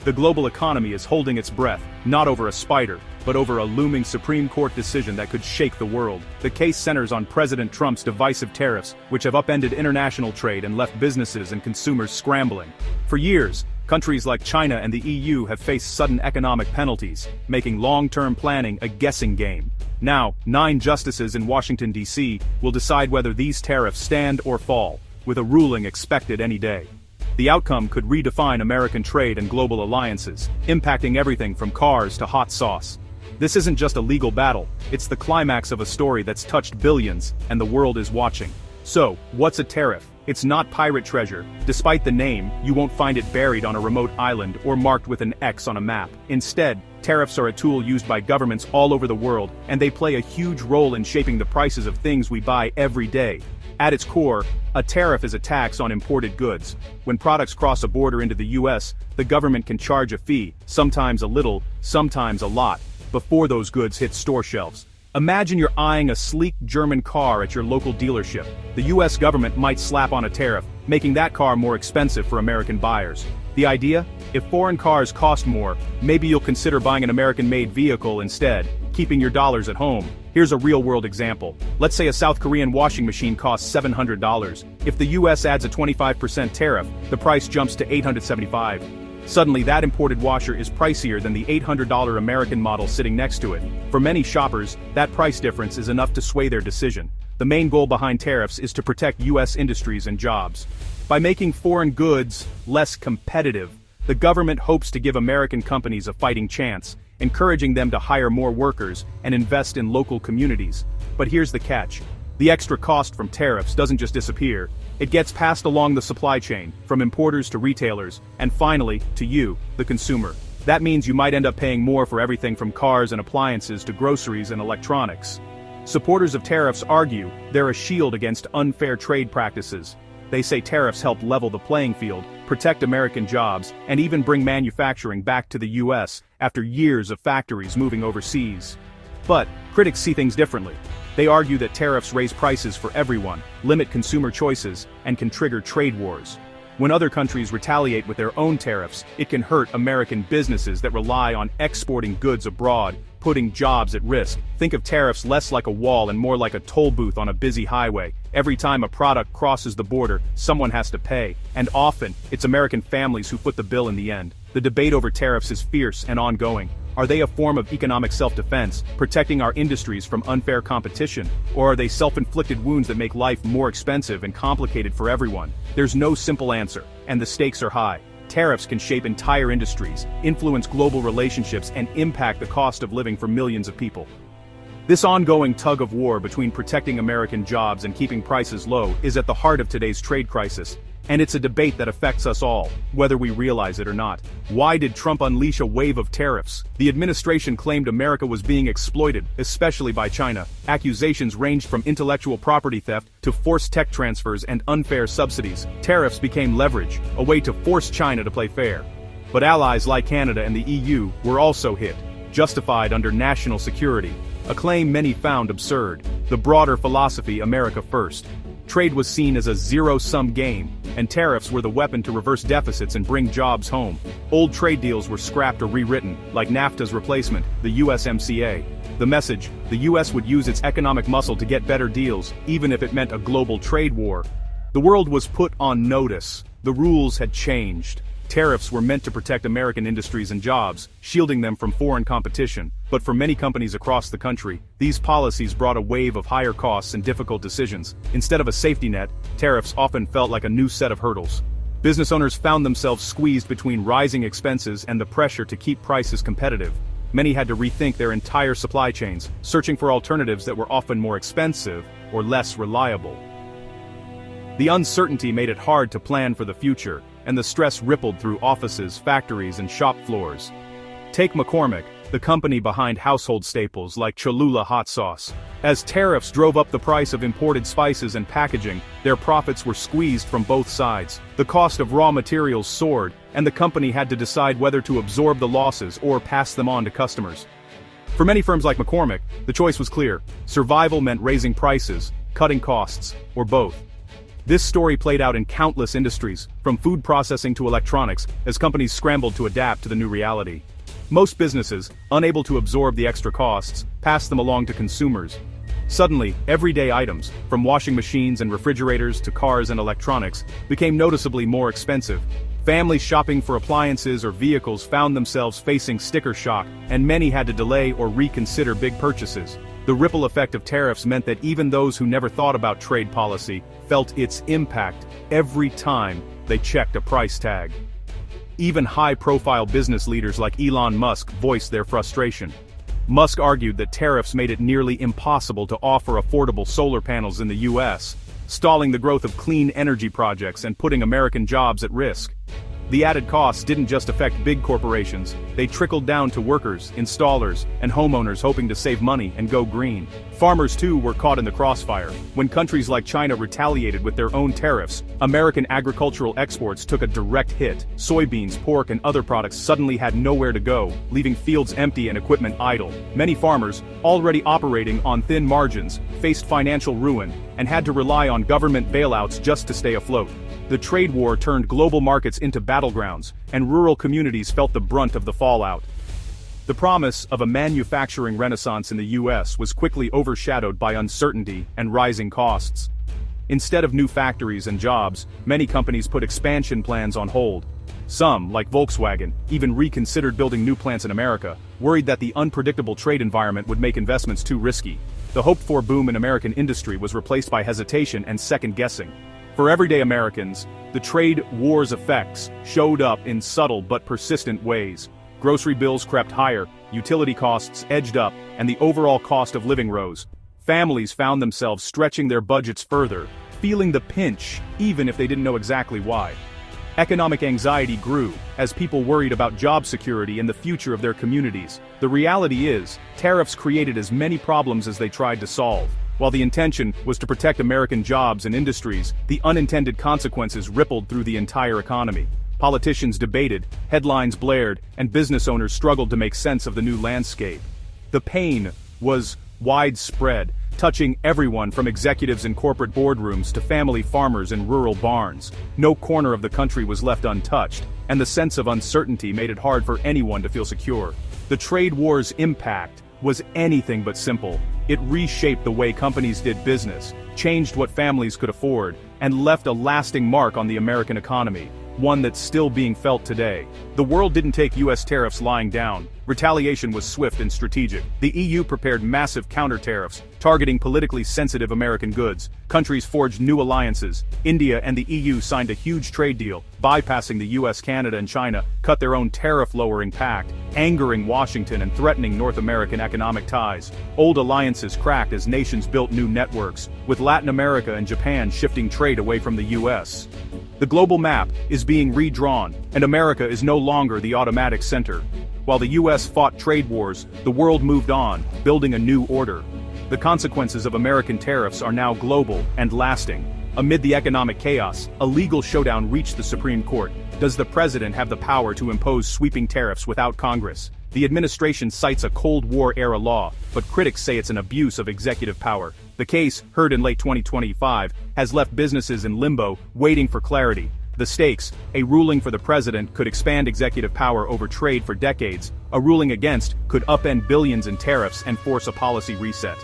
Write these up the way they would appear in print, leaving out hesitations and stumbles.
The global economy is holding its breath, not over a spider, but over a looming Supreme Court decision that could shake the world. The case centers on President Trump's divisive tariffs, which have upended international trade and left businesses and consumers scrambling. For years, countries like China and the EU have faced sudden economic penalties, making long-term planning a guessing game. Now, 9 justices in Washington, D.C. will decide whether these tariffs stand or fall, with a ruling expected any day. The outcome could redefine American trade and global alliances, impacting everything from cars to hot sauce. This isn't just a legal battle, it's the climax of a story that's touched billions, and the world is watching. So, what's a tariff? It's not pirate treasure. Despite the name, you won't find it buried on a remote island or marked with an X on a map. Instead, tariffs are a tool used by governments all over the world, and they play a huge role in shaping the prices of things we buy every day. At its core, a tariff is a tax on imported goods. When products cross a border into the US, the government can charge a fee, sometimes a little, sometimes a lot, before those goods hit store shelves. Imagine you're eyeing a sleek German car at your local dealership. The US government might slap on a tariff, making that car more expensive for American buyers. The idea? If foreign cars cost more, maybe you'll consider buying an American-made vehicle instead, keeping your dollars at home. Here's a real-world example. Let's say a South Korean washing machine costs $700. If the US adds a 25% tariff, the price jumps to $875. Suddenly that imported washer is pricier than the $800 American model sitting next to it. For many shoppers, that price difference is enough to sway their decision. The main goal behind tariffs is to protect US industries and jobs. By making foreign goods less competitive, the government hopes to give American companies a fighting chance, encouraging them to hire more workers and invest in local communities. But here's the catch. The extra cost from tariffs doesn't just disappear. It gets passed along the supply chain, from importers to retailers, and finally, to you, the consumer. That means you might end up paying more for everything from cars and appliances to groceries and electronics. Supporters of tariffs argue they're a shield against unfair trade practices. They say tariffs help level the playing field, protect American jobs, and even bring manufacturing back to the US after years of factories moving overseas. But critics see things differently. They argue that tariffs raise prices for everyone, limit consumer choices, and can trigger trade wars. When other countries retaliate with their own tariffs, it can hurt American businesses that rely on exporting goods abroad, putting jobs at risk. Think of tariffs less like a wall and more like a toll booth on a busy highway. Every time a product crosses the border, someone has to pay, and often, it's American families who foot the bill in the end. The debate over tariffs is fierce and ongoing. Are they a form of economic self-defense, protecting our industries from unfair competition, or are they self-inflicted wounds that make life more expensive and complicated for everyone? There's no simple answer, and the stakes are high. Tariffs can shape entire industries, influence global relationships, and impact the cost of living for millions of people. This ongoing tug-of-war between protecting American jobs and keeping prices low is at the heart of today's trade crisis, and it's a debate that affects us all, whether we realize it or not. Why did Trump unleash a wave of tariffs? The administration claimed America was being exploited, especially by China. Accusations ranged from intellectual property theft to forced tech transfers and unfair subsidies. Tariffs became leverage, a way to force China to play fair. But allies like Canada and the EU were also hit, justified under national security, a claim many found absurd. The broader philosophy, America first. Trade was seen as a zero-sum game, and tariffs were the weapon to reverse deficits and bring jobs home. Old trade deals were scrapped or rewritten, like NAFTA's replacement, the USMCA. The message: the US would use its economic muscle to get better deals, even if it meant a global trade war. The world was put on notice. The rules had changed. Tariffs were meant to protect American industries and jobs, shielding them from foreign competition. But for many companies across the country, these policies brought a wave of higher costs and difficult decisions. Instead of a safety net, tariffs often felt like a new set of hurdles. Business owners found themselves squeezed between rising expenses and the pressure to keep prices competitive. Many had to rethink their entire supply chains, searching for alternatives that were often more expensive or less reliable. The uncertainty made it hard to plan for the future, and the stress rippled through offices, factories, and shop floors. Take McCormick, the company behind household staples like Cholula hot sauce. As tariffs drove up the price of imported spices and packaging, their profits were squeezed from both sides. The cost of raw materials soared, and the company had to decide whether to absorb the losses or pass them on to customers. For many firms like McCormick, the choice was clear. Survival meant raising prices, cutting costs, or both. This story played out in countless industries, from food processing to electronics, as companies scrambled to adapt to the new reality. Most businesses, unable to absorb the extra costs, passed them along to consumers. Suddenly, everyday items, from washing machines and refrigerators to cars and electronics, became noticeably more expensive. Families shopping for appliances or vehicles found themselves facing sticker shock, and many had to delay or reconsider big purchases. The ripple effect of tariffs meant that even those who never thought about trade policy felt its impact every time they checked a price tag. Even high-profile business leaders like Elon Musk voiced their frustration. Musk argued that tariffs made it nearly impossible to offer affordable solar panels in the US, stalling the growth of clean energy projects and putting American jobs at risk. The added costs didn't just affect big corporations, they trickled down to workers, installers, and homeowners hoping to save money and go green. Farmers too were caught in the crossfire. When countries like China retaliated with their own tariffs, American agricultural exports took a direct hit. Soybeans, pork, and other products suddenly had nowhere to go, leaving fields empty and equipment idle. Many farmers, already operating on thin margins, faced financial ruin and had to rely on government bailouts just to stay afloat. The trade war turned global markets into battlegrounds, and rural communities felt the brunt of the fallout. The promise of a manufacturing renaissance in the US was quickly overshadowed by uncertainty and rising costs. Instead of new factories and jobs, many companies put expansion plans on hold. Some, like Volkswagen, even reconsidered building new plants in America, worried that the unpredictable trade environment would make investments too risky. The hoped-for boom in American industry was replaced by hesitation and second-guessing. For everyday Americans, the trade war's effects showed up in subtle but persistent ways. Grocery bills crept higher, utility costs edged up, and the overall cost of living rose. Families found themselves stretching their budgets further, feeling the pinch, even if they didn't know exactly why. Economic anxiety grew, as people worried about job security and the future of their communities. The reality is, tariffs created as many problems as they tried to solve. While the intention was to protect American jobs and industries, the unintended consequences rippled through the entire economy. Politicians debated, headlines blared, and business owners struggled to make sense of the new landscape. The pain was widespread, touching everyone from executives in corporate boardrooms to family farmers in rural barns. No corner of the country was left untouched, and the sense of uncertainty made it hard for anyone to feel secure. The trade war's impact was anything but simple. It reshaped the way companies did business, changed what families could afford, and left a lasting mark on the American economy, one that's still being felt today. The world didn't take US tariffs lying down. Retaliation was swift and strategic. The EU prepared massive counter-tariffs, targeting politically sensitive American goods. Countries forged new alliances. India and the EU signed a huge trade deal, bypassing the US, Canada, and China, cut their own tariff-lowering pact, angering Washington and threatening North American economic ties. Old alliances cracked as nations built new networks, with Latin America and Japan shifting trade away from the US. The global map is being redrawn, and America is no longer the automatic center. While the US fought trade wars, the world moved on, building a new order. The consequences of American tariffs are now global and lasting. Amid the economic chaos, a legal showdown reached the Supreme Court. Does the president have the power to impose sweeping tariffs without Congress? The administration cites a Cold War-era law, but critics say it's an abuse of executive power. The case, heard in late 2025, has left businesses in limbo, waiting for clarity. The stakes: a ruling for the president could expand executive power over trade for decades. A ruling against could upend billions in tariffs and force a policy reset.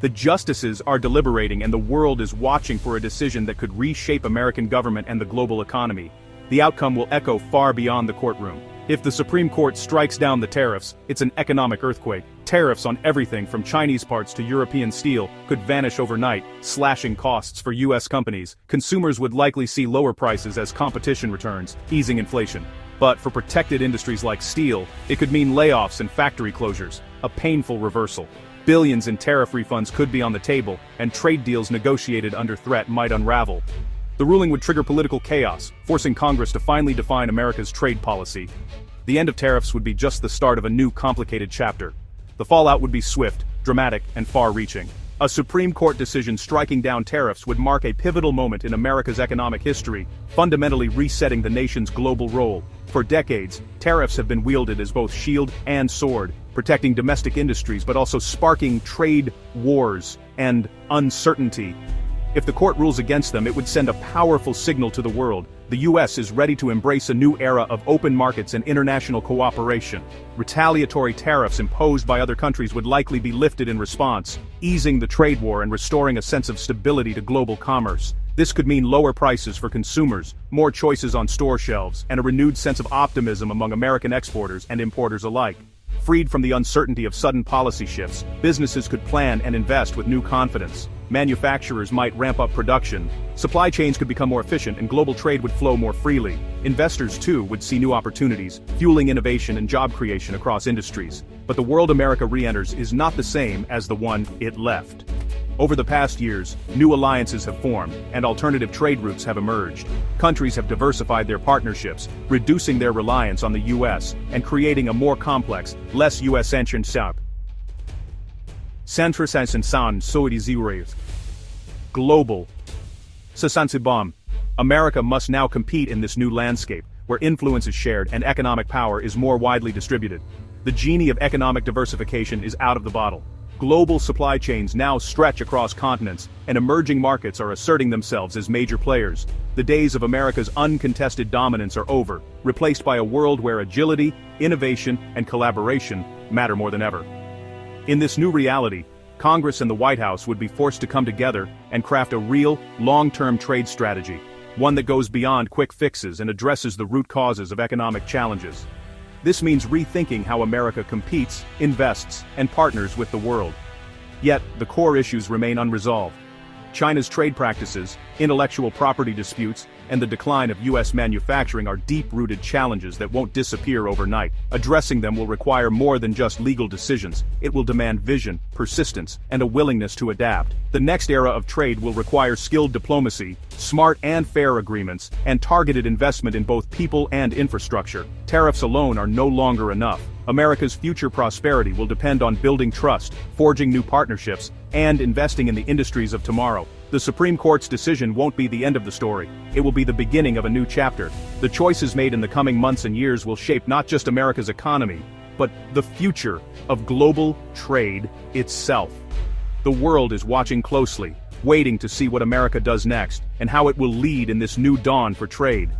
The justices are deliberating, and the world is watching for a decision that could reshape American government and the global economy. The outcome will echo far beyond the courtroom. If the Supreme Court strikes down the tariffs, it's an economic earthquake. Tariffs on everything from Chinese parts to European steel could vanish overnight, slashing costs for US companies. Consumers would likely see lower prices as competition returns, easing inflation. But for protected industries like steel, it could mean layoffs and factory closures, a painful reversal. Billions in tariff refunds could be on the table, and trade deals negotiated under threat might unravel. The ruling would trigger political chaos, forcing Congress to finally define America's trade policy. The end of tariffs would be just the start of a new complicated chapter. The fallout would be swift, dramatic, and far-reaching. A Supreme Court decision striking down tariffs would mark a pivotal moment in America's economic history, fundamentally resetting the nation's global role. For decades, tariffs have been wielded as both shield and sword, protecting domestic industries but also sparking trade wars and uncertainty. If the court rules against them, it would send a powerful signal to the world. The US is ready to embrace a new era of open markets and international cooperation. Retaliatory tariffs imposed by other countries would likely be lifted in response, easing the trade war and restoring a sense of stability to global commerce. This could mean lower prices for consumers, more choices on store shelves, and a renewed sense of optimism among American exporters and importers alike. Freed from the uncertainty of sudden policy shifts, businesses could plan and invest with new confidence. Manufacturers might ramp up production, supply chains could become more efficient, and global trade would flow more freely. Investors, too, would see new opportunities, fueling innovation and job creation across industries. But the world America re-enters is not the same as the one it left. Over the past years, new alliances have formed, and alternative trade routes have emerged. Countries have diversified their partnerships, reducing their reliance on the US, and creating a more complex, less US-centered South. Global. America must now compete in this new landscape, where influence is shared and economic power is more widely distributed. The genie of economic diversification is out of the bottle. Global supply chains now stretch across continents, and emerging markets are asserting themselves as major players. The days of America's uncontested dominance are over, replaced by a world where agility, innovation, and collaboration matter more than ever. In this new reality, Congress and the White House would be forced to come together and craft a real, long-term trade strategy, one that goes beyond quick fixes and addresses the root causes of economic challenges. This means rethinking how America competes, invests, and partners with the world. Yet, the core issues remain unresolved. China's trade practices, intellectual property disputes, and the decline of US manufacturing are deep-rooted challenges that won't disappear overnight. Addressing them will require more than just legal decisions. It will demand vision, persistence, and a willingness to adapt. The next era of trade will require skilled diplomacy, smart and fair agreements, and targeted investment in both people and infrastructure. Tariffs alone are no longer enough. America's future prosperity will depend on building trust, forging new partnerships, and investing in the industries of tomorrow. The Supreme Court's decision won't be the end of the story. It will be the beginning of a new chapter. The choices made in the coming months and years will shape not just America's economy, but the future of global trade itself. The world is watching closely, waiting to see what America does next, and how it will lead in this new dawn for trade.